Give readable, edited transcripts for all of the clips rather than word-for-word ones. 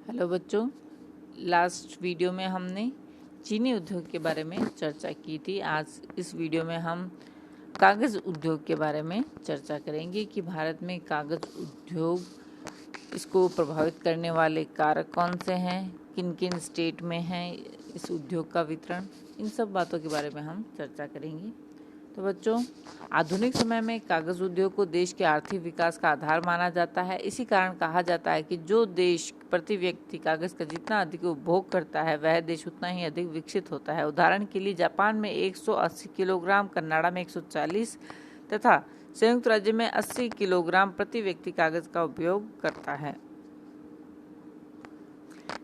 Hello बच्चों, last video में हमने चीनी उद्योग के बारे में चर्चा की थी। आज इस वीडियो में हम कागज़ उद्योग के बारे में चर्चा करेंगे कि भारत में कागज़ उद्योग इसको प्रभावित करने वाले कारक कौन से हैं, किन किन स्टेट में हैं इस उद्योग का वितरण, इन सब बातों के बारे में हम चर्चा करेंगे। तो बच्चों, आधुनिक समय में कागज़ उद्योग को देश के आर्थिक विकास का आधार माना जाता है। इसी कारण कहा जाता है कि जो देश प्रति व्यक्ति कागज़ का जितना अधिक उपभोग करता है वह देश उतना ही अधिक विकसित होता है। उदाहरण के लिए जापान में 180 किलोग्राम, कनाडा में 140 तथा संयुक्त राज्य में 80 किलोग्राम प्रति व्यक्ति कागज़ का उपयोग करता है।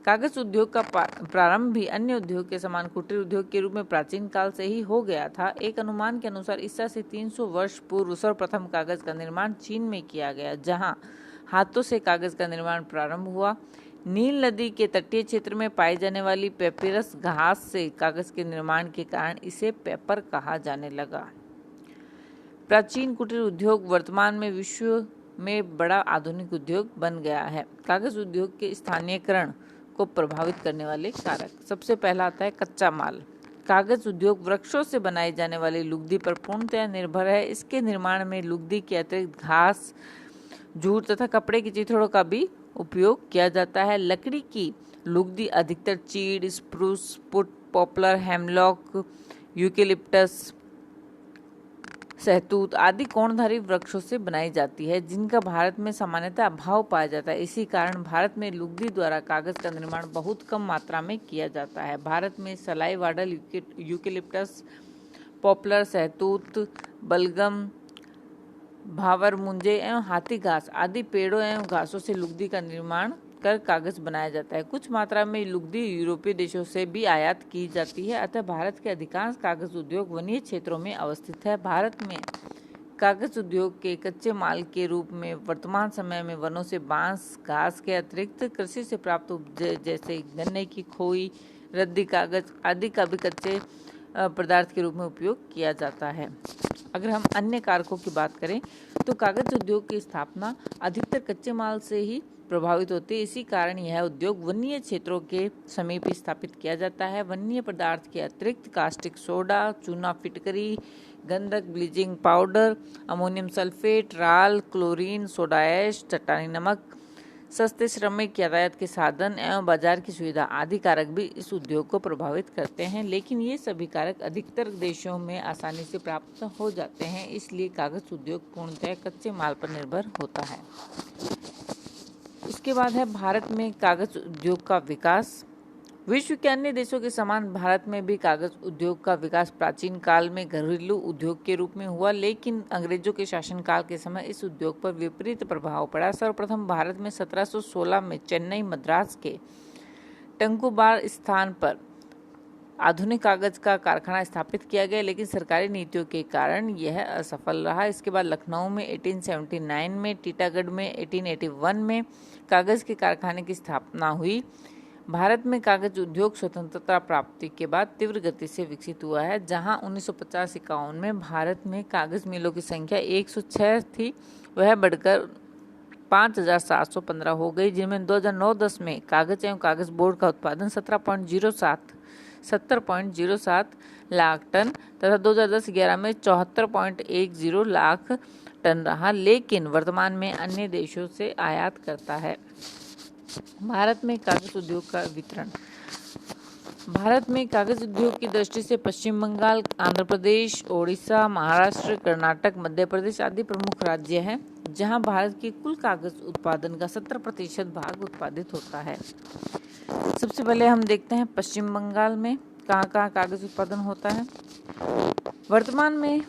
कागज उद्योग का प्रारंभ भी अन्य उद्योग के समान कुटीर उद्योग के रूप में प्राचीन काल से ही हो गया था। एक अनुमान के अनुसार ईसा से 300 वर्ष पूर्व सर्वप्रथम कागज का निर्माण चीन में किया गया, जहां हाथों से कागज का निर्माण प्रारंभ हुआ। नील नदी के तटीय क्षेत्र में पाई जाने वाली पेपिरस घास से कागज के निर्माण के कारण इसे पेपर कहा जाने लगा। प्राचीन कुटीर उद्योग वर्तमान में विश्व में बड़ा आधुनिक उद्योग बन गया है। कागज उद्योग के स्थानीयकरण को प्रभावित करने वाले कारक, सबसे पहला आता है कच्चा माल। कागज उद्योग वृक्षों से बनाई जाने वाली लुगदी पर पूर्णतः निर्भर है। इसके निर्माण में लुगदी के अतिरिक्त घास, जूट तथा कपड़े की चिथड़ों का भी उपयोग किया जाता है। लकड़ी की लुगदी अधिकतर चीड़, स्प्रूस, पॉपुलर, हेमलॉक, यूकेलिप्टस, सहतूत आदि कोणधारी वृक्षों से बनाई जाती है, जिनका भारत में सामान्यतः अभाव पाया जाता है। इसी कारण भारत में लुगदी द्वारा कागज का निर्माण बहुत कम मात्रा में किया जाता है। भारत में सलाई, वाडल, यूकेलिप्टस, पॉपुलर, सहतूत, बलगम, भावर, मुंजे एवं हाथी घास आदि पेड़ों एवं घासों से लुगदी का निर्माण कर कागज बनाया जाता है। कुछ मात्रा में लुगदी यूरोपीय देशों से भी आयात की जाती है। अतः भारत के अधिकांश कागज उद्योग वनीय क्षेत्रों में अवस्थित है। भारत में कागज उद्योग के कच्चे माल के रूप में वर्तमान समय में वनों से बांस, घास के अतिरिक्त कृषि से प्राप्त उपज जैसे गन्ने की खोई, रद्दी कागज आदि का भी कच्चे पदार्थ के रूप में उपयोग किया जाता है। अगर हम अन्य कारकों की बात करें तो कागज उद्योग की स्थापना अधिकतर कच्चे माल से ही प्रभावित होती है। इसी कारण यह उद्योग वन्य क्षेत्रों के समीप स्थापित किया जाता है। वन्य पदार्थ के अतिरिक्त कास्टिक सोडा, चूना फिटकरी, गंधक, ब्लीचिंग पाउडर, अमोनियम सल्फेट, राल, क्लोरीन, सोडा ऐश, चट्टानी नमक, सस्ते श्रमिक, यातायात के साधन एवं बाजार की सुविधा आदि कारक भी इस उद्योग को प्रभावित करते हैं। लेकिन ये सभी कारक अधिकतर देशों में आसानी से प्राप्त हो जाते हैं, इसलिए कागज उद्योग पूर्णतः कच्चे माल पर निर्भर होता है। इसके बाद है भारत में कागज उद्योग का विकास। विश्व के अन्य देशों के समान भारत में भी कागज उद्योग का विकास प्राचीन काल में घरेलू उद्योग के रूप में हुआ, लेकिन अंग्रेजों के शासनकाल के समय इस उद्योग पर विपरीत प्रभाव पड़ा। सर्वप्रथम भारत में 1716 में चेन्नई, मद्रास के टंकुबार स्थान पर आधुनिक कागज का कारखाना स्थापित किया गया, लेकिन सरकारी नीतियों के कारण यह असफल रहा। इसके बाद लखनऊ में 1879 में, टीटागढ़ में 1881 में कागज के कारखाने की स्थापना हुई। भारत में कागज उद्योग स्वतंत्रता प्राप्ति के बाद तीव्र गति से विकसित हुआ है, जहां 1950-51 में भारत में कागज मिलों की संख्या 106 थी, वह बढ़कर 5715 हो गई, जिनमें 2009-10 में कागज एवं कागज बोर्ड का उत्पादन 70.07 लाख टन तथा 2010-11 में 74.10 लाख टन रहा, लेकिन वर्तमान में अन्य देशों से आयात करता है। भारत में कागज उद्योग का वितरण। भारत में कागज उद्योग की दृष्टि से पश्चिम बंगाल, आंध्र प्रदेश, ओडिशा, महाराष्ट्र, कर्नाटक, मध्य प्रदेश आदि प्रमुख राज्य हैं, जहां भारत के कुल कागज उत्पादन का 70% भाग उत्पादित होता है। सबसे पहले हम देखते हैं पश्चिम बंगाल में कहाँ कागज उत्पादन होता है। वर्तमान में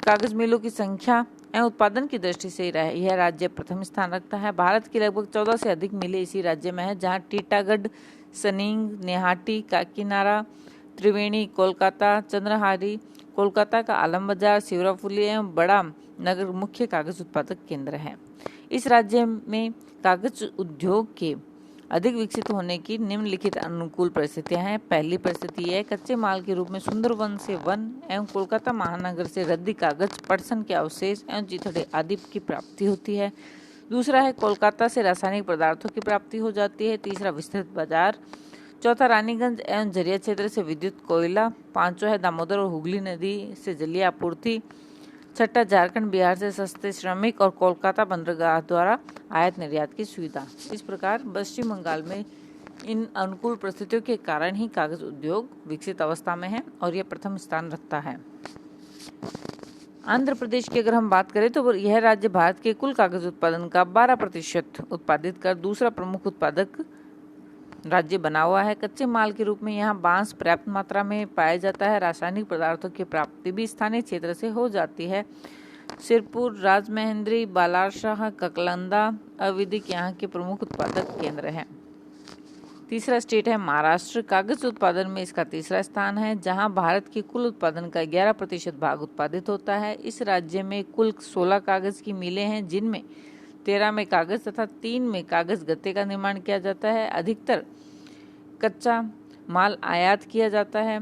कागज मिलों की संख्या एवं उत्पादन की दृष्टि से यह राज्य प्रथम स्थान रखता है। भारत की लगभग 14 से अधिक मिलें इसी राज्य में है, जहां टीटागढ़, सनींग, नेहाटी, काकीनाडा, त्रिवेणी, कोलकाता, चंद्रहारी, कोलकाता का आलम बाजार, शिवराफुली एवं बड़ा नगर मुख्य कागज उत्पादक केंद्र हैं। इस राज्य में कागज उद्योग के अधिक विकसित होने की निम्नलिखित अनुकूल परिस्थितियां हैं। पहली परिस्थिति है कच्चे माल के रूप में सुंदरवन से वन एवं कोलकाता महानगर से रद्दी कागज, पटसन के अवशेष एवं चिथड़े आदि की प्राप्ति होती है। दूसरा है कोलकाता से रासायनिक पदार्थों की प्राप्ति हो जाती है। तीसरा विस्तृत बाजार। चौथा रानीगंज एवं झरिया क्षेत्र से विद्युत कोयला। पांचवा है दामोदर और हुगली नदी से जलीय आपूर्ति। छठा झारखंड बिहार से सस्ते श्रमिक और कोलकाता बंदरगाह द्वारा आयात निर्यात की सुविधा। इस प्रकार पश्चिम बंगाल में इन अनुकूल परिस्थितियों के कारण ही कागज उद्योग विकसित अवस्था में है और यह प्रथम स्थान रखता है। आंध्र प्रदेश की अगर हम बात करें तो यह राज्य भारत के कुल कागज उत्पादन का 12% उत्पादित कर दूसरा प्रमुख उत्पादक राज्य बना हुआ है। कच्चे माल के रूप में यहाँ बांस पर्याप्त मात्रा में पाया जाता है। रासायनिक पदार्थों की प्राप्ति भी स्थानीय क्षेत्र से हो जाती है। सिरपुर, राजमहेंद्री, बालाशाह, ककलंदा, अविदिक यहाँ के प्रमुख उत्पादक केंद्र हैं। तीसरा स्टेट है महाराष्ट्र। कागज उत्पादन में इसका तीसरा स्थान है, जहां भारत के कुल उत्पादन का 11% भाग उत्पादित होता है। इस राज्य में कुल 16 कागज की मिलें हैं, जिनमें 13 में कागज तथा 3 में कागज गत्ते का निर्माण किया जाता है। अधिकतर कच्चा माल आयात किया जाता है।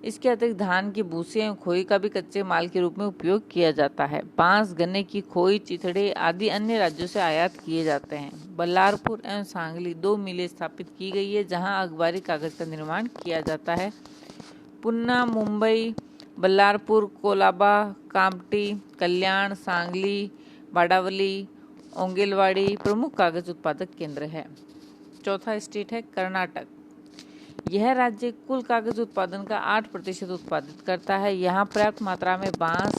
इसके अतिरिक्त धान की भूसी एवं खोई का भी कच्चे माल के रूप में उपयोग किया जाता है। बांस, गन्ने की खोई, चिथड़े आदि अन्य राज्यों से आयात किए जाते हैं। बल्लारपुर एवं सांगली 2 मिलें स्थापित की गई है, जहां अखबारी कागज का निर्माण किया जाता है। पुन्ना, मुंबई, बल्लारपुर, कोलाबा, कामटी, कल्याण, सांगली, बाडावली, ओंगेलवाड़ी प्रमुख कागज उत्पादक केंद्र है। चौथा स्टेट है कर्नाटक। यह राज्य कुल कागज उत्पादन का 8% उत्पादित करता है। यहाँ पर्याप्त मात्रा में बांस,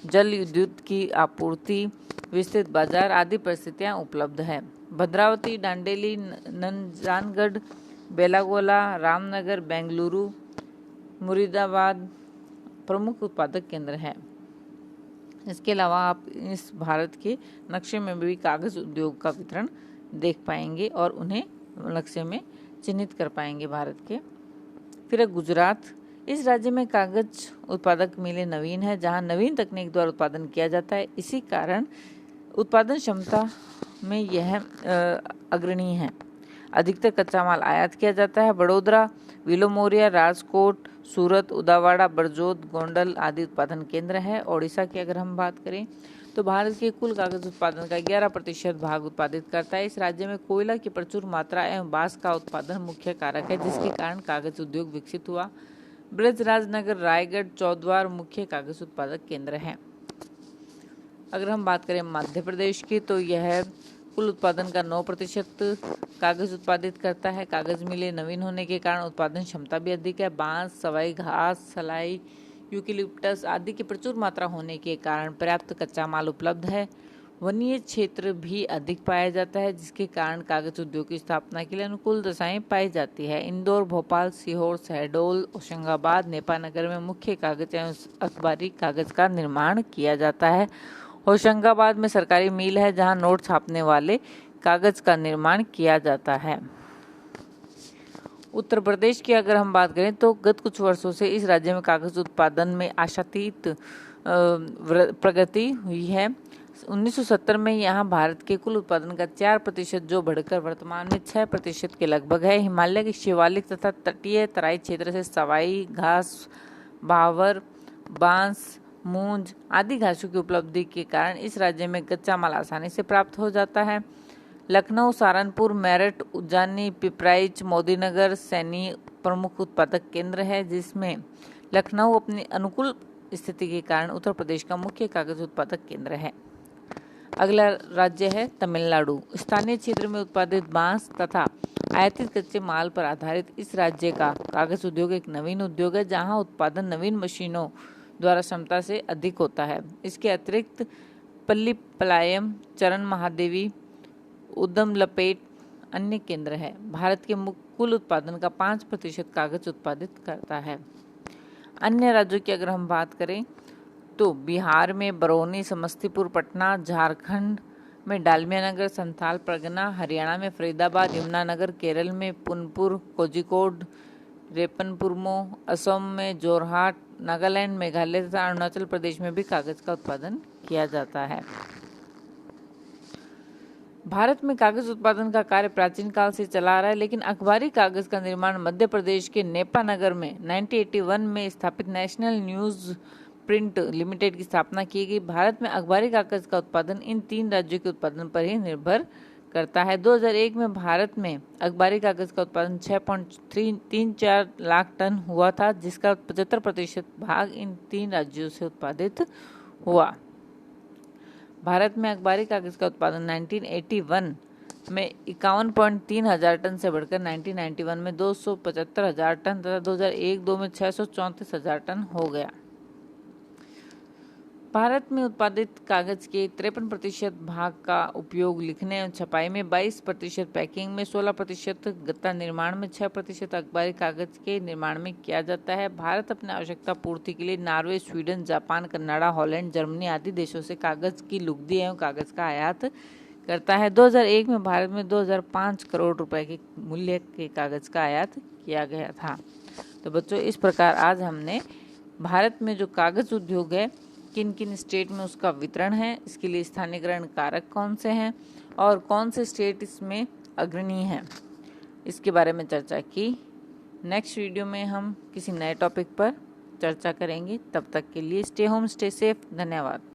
जल विद्युत की आपूर्ति, विस्तृत बाजार आदि परिस्थितियाँ उपलब्ध है। भद्रावती, दांडेली, नंजानगढ़, बेलागोला, रामनगर, बेंगलुरु, मुरीदाबाद प्रमुख उत्पादक केंद्र हैं। इसके अलावा आप इस भारत के नक्शे में भी कागज उद्योग का वितरण देख पाएंगे और उन्हें नक्शे में चिन्हित कर पाएंगे भारत के। फिर है गुजरात। इस राज्य में कागज उत्पादक मिलें नवीन है, जहां नवीन तकनीक द्वारा उत्पादन किया जाता है। इसी कारण उत्पादन क्षमता में यह अग्रणी है। अधिकतर कच्चा माल आयात किया जाता है। बड़ोदरा, विलोमोरिया, राजकोट, सूरत, उदावाड़ा, बरजोत, गोंडल आदि उत्पादन केंद्र है। ओडिशा की अगर हम बात करें तो भारत के कुल कागज उत्पादन का 11% भाग उत्पादित करता है। इस राज्य में कोयला की प्रचुर मात्रा एवं बांस का उत्पादन मुख्य कारक है, जिसके कारण कागज उद्योग विकसित हुआ। ब्रजराजनगर, रायगढ़, चौद्वार मुख्य कागज उत्पादक केंद्र हैं। अगर हम बात करें मध्य प्रदेश की तो यह कुल उत्पादन का 9% कागज उत्पादित करता है। कागज मिलें नवीन होने के कारण उत्पादन क्षमता भी अधिक है। बांस, सवाई घास, सलाई, यूकेलिप्टस आदि की प्रचुर मात्रा होने के कारण पर्याप्त कच्चा माल उपलब्ध है। वनीय क्षेत्र भी अधिक पाया जाता है, जिसके कारण कागज उद्योग की स्थापना के लिए अनुकूल दशाएं पाई जाती है। इंदौर, भोपाल, सीहोर, शहडोल, होशंगाबाद, नेपानगर में मुख्य कागज एवं अखबारी कागज का निर्माण किया जाता है। होशंगाबाद में सरकारी मिल है, जहां नोट छापने वाले कागज का निर्माण किया जाता है। उत्तर प्रदेश की अगर हम बात करें तो गत कुछ वर्षों से इस राज्य में कागज उत्पादन में आशातीत प्रगति हुई है। 1970 में यहाँ भारत के कुल उत्पादन का 4% जो बढ़कर वर्तमान में 6% के लगभग है। हिमालय के शिवालिक तथा तटीय तराई क्षेत्र से सवाई घास, बावर, बांस, मूंज आदि घासों की उपलब्धि के कारण इस राज्य में कच्चा माल आसानी से प्राप्त हो जाता है। लखनऊ, सहारनपुर, मेरठ, उज्जैनी, पिपराइच, मोदीनगर, सैनी प्रमुख उत्पादक केंद्र है, जिसमें लखनऊ अपनी अनुकूल स्थिति के कारण उत्तर प्रदेश का मुख्य कागज उत्पादक केंद्र है। अगला राज्य है तमिलनाडु। स्थानीय क्षेत्र में उत्पादित बांस तथा आयातित कच्चे माल पर आधारित इस राज्य का कागज उद्योग एक नवीन उद्योग है, जहां उत्पादन नवीन मशीनों द्वारा क्षमता से अधिक होता है। इसके अतिरिक्त पल्लीपलायम, चरण महादेवी, उद्यम लपेट अन्य केंद्र है। भारत के कुल उत्पादन का 5% कागज उत्पादित करता है। अन्य राज्यों की अगर हम बात करें तो बिहार में बरौनी, समस्तीपुर, पटना, झारखंड में डालमिया नगर, संथाल परगना, हरियाणा में फरीदाबाद, यमुनानगर, केरल में पुनपुर, कोझिकोड, रेपनपुरमो, असम में जोरहाट, नागालैंड, मेघालय तथा अरुणाचल प्रदेश में भी कागज का उत्पादन किया जाता है। भारत में कागज उत्पादन का कार्य प्राचीन काल से चला आ रहा है, लेकिन अखबारी कागज का निर्माण मध्य प्रदेश के नेपानगर में 1981 में स्थापित नेशनल न्यूज प्रिंट लिमिटेड की स्थापना की गई। भारत में अखबारी कागज का उत्पादन इन 3 राज्यों के उत्पादन पर ही निर्भर करता है। 2001 में भारत में अखबारी कागज का उत्पादन 6.34 लाख टन हुआ था, जिसका 75% भाग इन 3 राज्यों से उत्पादित हुआ। भारत में अखबारी कागज का उत्पादन 1981 में 51.3 हजार टन से बढ़कर 1991 में 275 हजार टन तथा 2001-2 में 634 हजार टन हो गया। भारत में उत्पादित कागज के 53% भाग का उपयोग लिखने और छपाई में, 22% पैकिंग में, 16% गत्ता निर्माण में, 6% अखबारी कागज के निर्माण में किया जाता है। भारत अपनी आवश्यकता पूर्ति के लिए Norway, Sweden, Japan, Canada, Holland, Germany आदि देशों से कागज की लुगदी एवं कागज का आयात करता है। 2001 में भारत में 2005 करोड़ रुपए के मूल्य के कागज का आयात किया गया था। तो बच्चों, इस प्रकार आज हमने भारत में जो कागज उद्योग है, किन किन स्टेट में उसका वितरण है, इसके लिए स्थानीयकरण कारक कौन से हैं और कौन से स्टेट इसमें अग्रणी हैं, इसके बारे में चर्चा की। नेक्स्ट वीडियो में हम किसी नए टॉपिक पर चर्चा करेंगे। तब तक के लिए स्टे होम, स्टे सेफ। धन्यवाद।